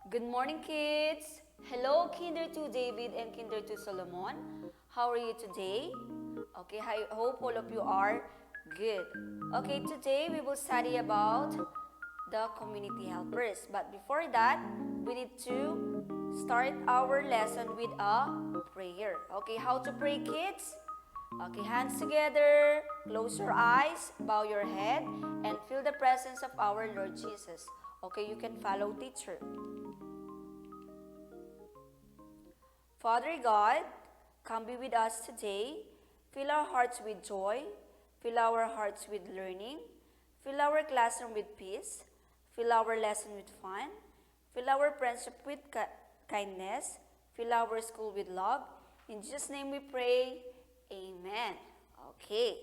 Good morning, kids. Hello, Kinder 2 David and Kinder 2 Solomon. How are you today? Okay, I hope all of you are good. Okay, today we will study about the community helpers. But before that, we need to start our lesson with a prayer. Okay, how to pray, kids? Okay, hands together, close your eyes, bow your head, and feel the presence of our Lord Jesus. Okay, you can follow teacher. Father God, come be with us today. Fill our hearts with joy. Fill our hearts with learning. Fill our classroom with peace. Fill our lesson with fun. Fill our friendship with kindness. Fill our school with love. In Jesus' name we pray. Amen. Okay.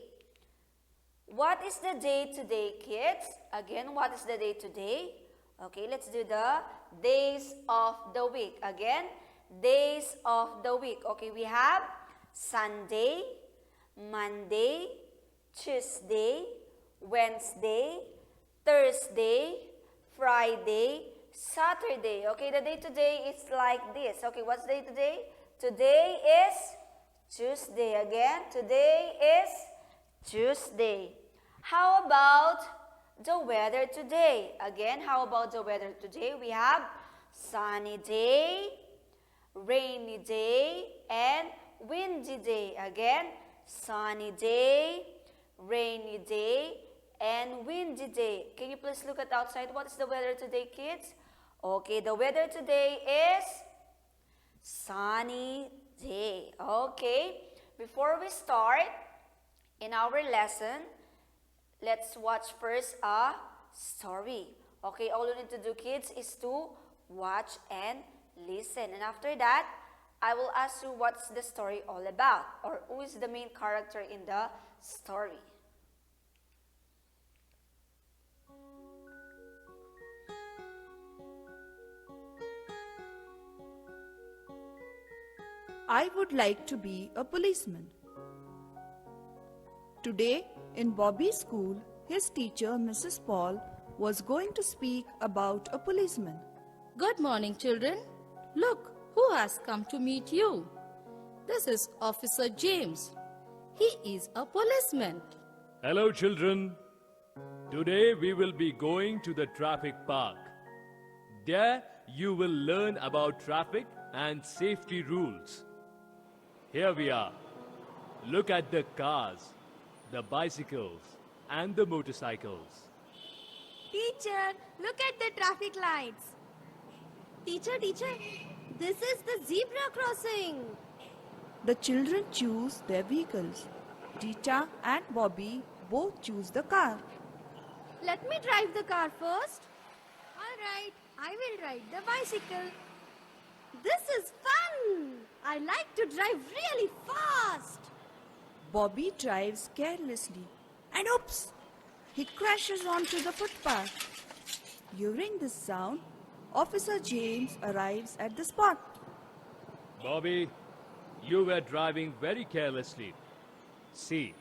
What is the day today, kids? Again, what is the day today? Okay, let's do the days of the week. Again, days of the week. Okay, we have Sunday, Monday, Tuesday, Wednesday, Thursday, Friday, Saturday. Okay, the day today is like this. Okay, what's the day today? Today is Tuesday. Again, today is Tuesday. How about the weather today? Again, how about the weather today? We have sunny day, rainy day, and windy day. Again, sunny day, rainy day, and windy day. Can you please look at outside? What is the weather today, kids? Okay, the weather today is sunny day. Okay, before we start in our lesson, let's watch first a story. Okay, all you need to do, kids, is to watch and listen. And after that, I will ask you what's the story all about, or who is the main character in the story. I would like to be a policeman. Today, in Bobby's school, his teacher, Mrs. Paul, was going to speak about a policeman. Good morning, children. Look, who has come to meet you? This is Officer James. He is a policeman. Hello, children. Today we will be going to the traffic park. There you will learn about traffic and safety rules. Here we are. Look at the cars, the bicycles, and the motorcycles. Teacher, look at the traffic lights. Teacher, this is the zebra crossing. The children choose their vehicles. Rita and Bobby both choose the car. Let me drive the car first. All right, I will ride the bicycle. This is fun. I like to drive really fast. Bobby drives carelessly and oops! He crashes onto the footpath. Hearing this sound, Officer James arrives at the spot. Bobby, you were driving very carelessly. See,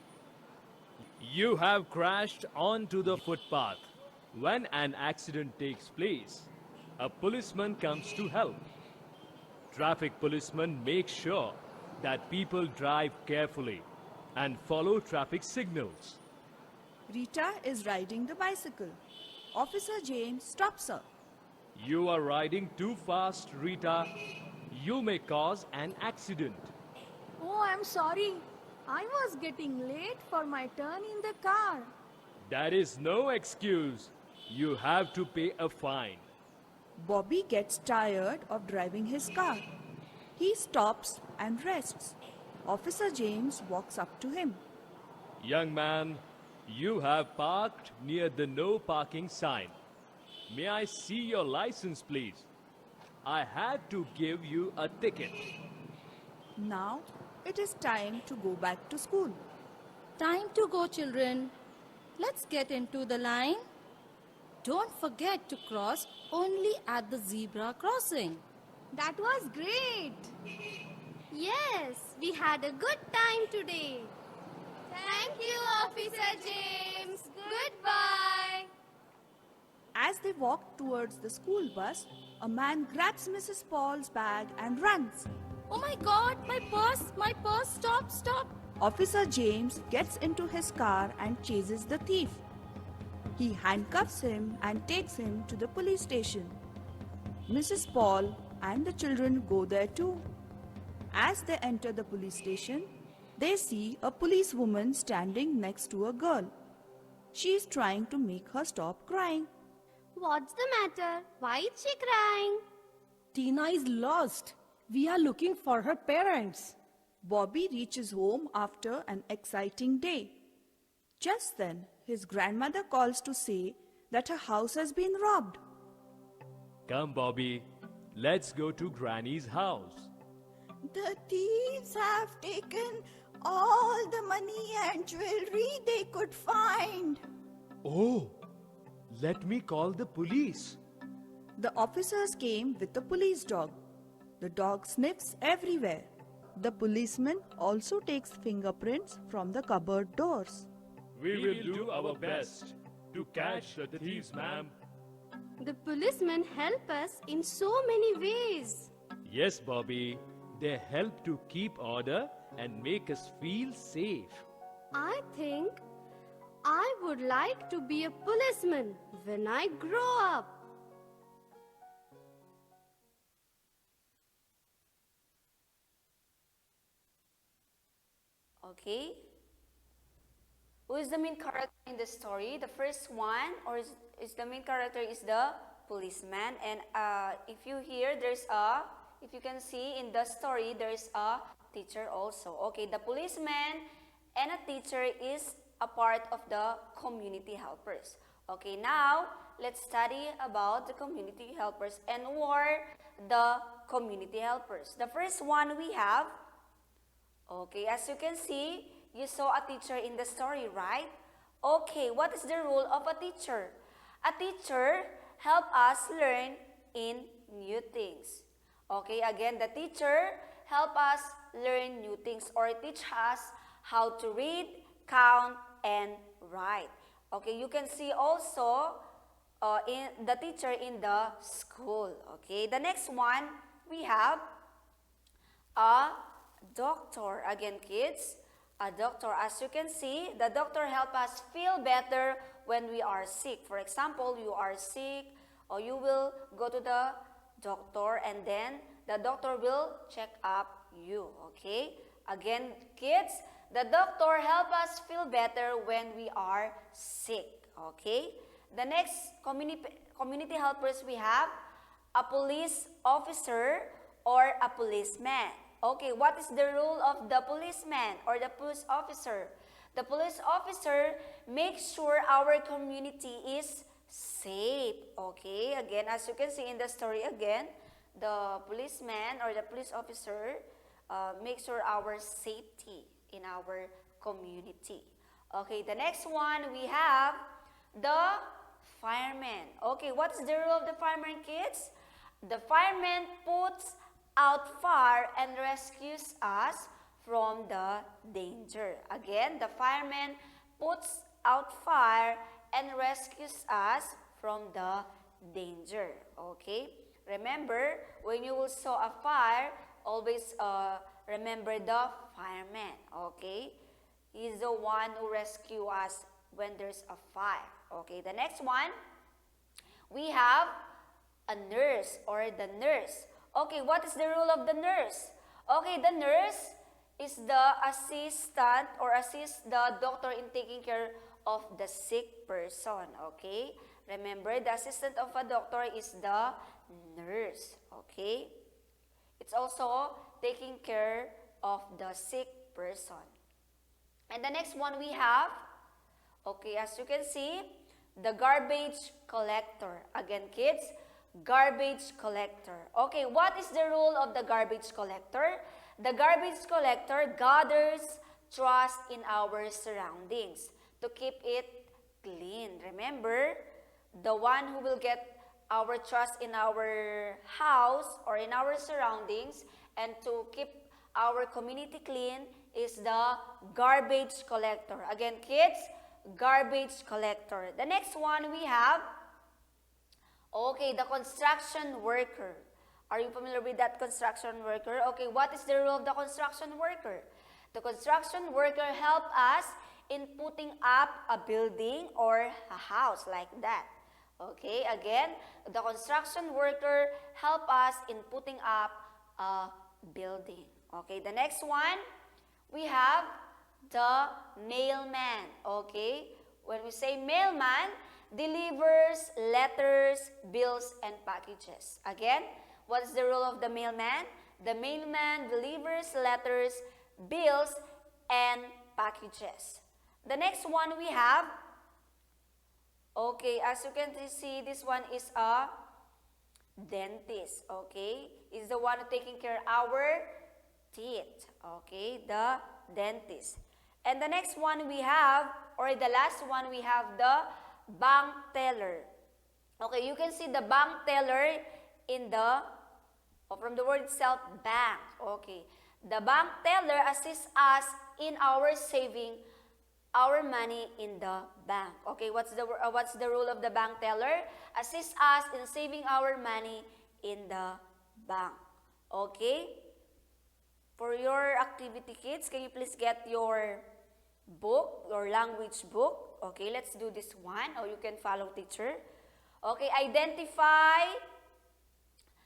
you have crashed onto the footpath. When an accident takes place, a policeman comes to help. Traffic policemen make sure that people drive carefully and follow traffic signals. Rita is riding the bicycle. Officer James stops her. You are riding too fast, Rita. You may cause an accident. Oh, I'm sorry. I was getting late for my turn in the car. That is no excuse. You have to pay a fine. Bobby gets tired of driving his car. He stops and rests. Officer James walks up to him. Young man, you have parked near the no parking sign. May I see your license, please? I had to give you a ticket. Now it is time to go back to school. Time to go, children. Let's get into the line. Don't forget to cross only at the zebra crossing. That was great. Yes, we had a good time today. Officer James. Goodbye. As they walk towards the school bus, a man grabs Mrs. Paul's bag and runs. Oh my god, my purse, stop. Officer James gets into his car and chases the thief. He handcuffs him and takes him to the police station. Mrs. Paul and the children go there too. As they enter the police station, they see a policewoman standing next to a girl. She is trying to make her stop crying. What's the matter? Why is she crying? Tina is lost. We are looking for her parents. Bobby reaches home after an exciting day. Just then, his grandmother calls to say that her house has been robbed. Come, Bobby. Let's go to Granny's house. The thieves have taken all the money and jewelry they could find. Oh, let me call the police. The officers came with the police dog. The dog sniffs everywhere. The policeman also takes fingerprints from the cupboard doors. We will do our best to catch the thieves, ma'am. The policemen help us in so many ways. Yes, Bobby. They help to keep order and make us feel safe. I think I would like to be a policeman when I grow up. Okay. Who is the main character in the story? The first one, or is the main character is the policeman. And if you can see in the story, there is a teacher also. Okay, the policeman and a teacher is a part of the community helpers. Okay, now let's study about the community helpers and who are the community helpers. The first one we have, okay, as you can see, you saw a teacher in the story, right? Okay, what is the role of a teacher? A teacher help us learn in new things. Okay, again, the teacher help us learn new things or teach us how to read, count, and write. Okay, you can see also in the teacher in the school. Okay, the next one we have a doctor. Again, kids, a doctor. As you can see, the doctor help us feel better when we are sick. For example, you are sick or you will go to the doctor and then the doctor will check up you. Okay, again, kids, the doctor help us feel better when we are sick. Okay, the next community helpers we have a police officer or a policeman. Okay, what is the role of the policeman or the police officer? The police officer makes sure our community is safe. Okay, again, as you can see in the story again, the policeman or the police officer makes sure our safety in our community. Okay, the next one we have the fireman. Okay, what is the role of the fireman, kids? The fireman puts out fire and rescues us from the danger. Again, the fireman puts out fire and rescues us from the danger. Okay, remember, when you will saw a fire, always remember the fireman. Okay, he's the one who rescue us when there's a fire. Okay, the next one we have a nurse or the nurse. Okay, what is the role of the nurse? Okay, the nurse is the assistant or assist the doctor in taking care of the sick person. Okay, remember, the assistant of a doctor is the nurse. Okay, it's also taking care of the sick person. And the next one we have, okay, as you can see, the garbage collector. Again, kids, garbage collector. Okay, what is the role of the garbage collector? The garbage collector gathers trash in our surroundings to keep it clean. Remember, the one who will get our trash in our house or in our surroundings and to keep our community clean is the garbage collector. Again, kids, garbage collector. The next one we have, okay, the construction worker. Are you familiar with that construction worker? Okay, what is the role of the construction worker? The construction worker help us in putting up a building or a house like that. Okay, again, the construction worker help us in putting up a building. Okay, the next one, we have the mailman. Okay, when we say mailman, delivers letters, bills, and packages. Again, what is the role of the mailman? The mailman delivers letters, bills, and packages. The next one we have, okay, as you can see, this one is a dentist, okay? Is the one taking care of our teeth, okay? The dentist. And the next one we have, or the last one we have, the bank teller. Okay, you can see the bank teller in the, or from the word itself, bank, okay? The bank teller assists us in our saving our money in the bank. Okay, what's the role of the bank teller? Assist us in saving our money in the bank. Okay? For your activity, kids, can you please get your book, your language book? Okay, let's do this one, or you can follow teacher. Okay, identify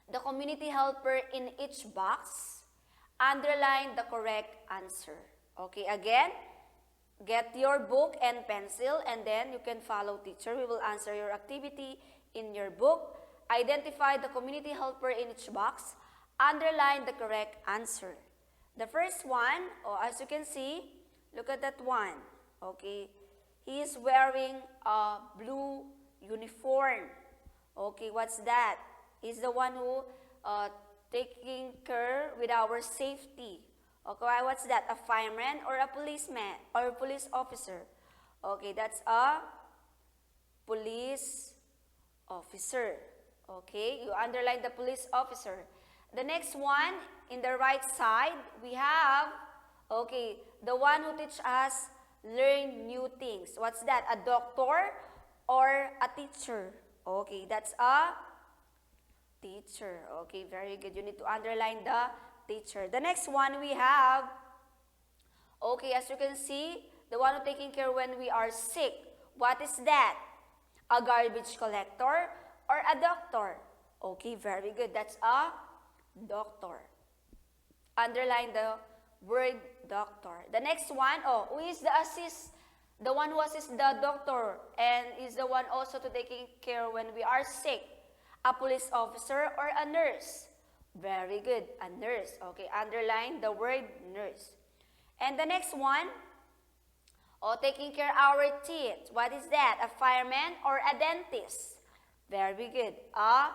the community helper in each box. Underline the correct answer. Okay, again, get your book and pencil, and then you can follow teacher. We will answer your activity in your book. Identify the community helper in each box. Underline the correct answer. The first one, as you can see, look at that one. Okay, he is wearing a blue uniform. Okay, what's that? He's the one who taking care with our safety. Okay, what's that? A fireman or a policeman or a police officer? Okay, that's a police officer. Okay, you underline the police officer. The next one, in the right side, we have, okay, the one who teach us learn new things. What's that? A doctor or a teacher? Okay, that's a teacher. Okay, very good. You need to underline the teacher. The next one we have, okay, as you can see, the one who taking care when we are sick. What is that? A garbage collector or a doctor? Okay, very good. That's a doctor. Underline the word doctor. The next one, who is the assist? The one who assists the doctor and is the one also to taking care when we are sick. A police officer or a nurse? Very good, a nurse. Okay, underline the word nurse. And the next one, taking care of our teeth. What is that? A fireman or a dentist? Very good, a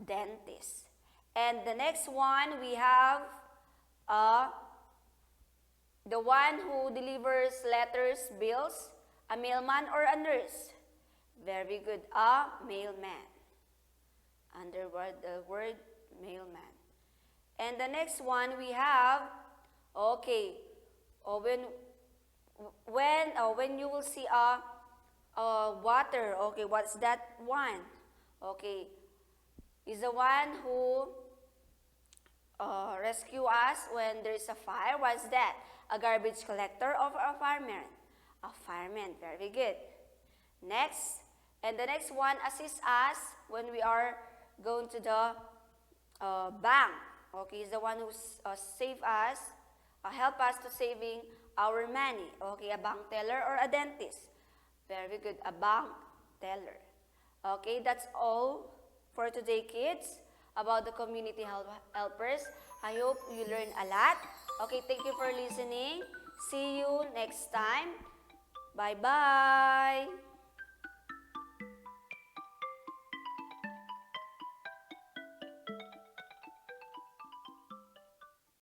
dentist. And the next one, we have the one who delivers letters, bills, a mailman or a nurse? Very good, a mailman. Under the word mailman. And the next one we have, okay, when you will see a water, okay, what's that one? Okay, is the one who rescue us when there is a fire. What's that? A garbage collector or a fireman? A fireman, very good. Next, and the next one assists us when we are going to the bank. Okay, is the one who save us, help us to saving our money. Okay, a bank teller or a dentist. Very good, a bank teller. Okay, that's all for today, kids, about the community helpers. I hope you learned a lot. Okay, thank you for listening. See you next time. Bye-bye.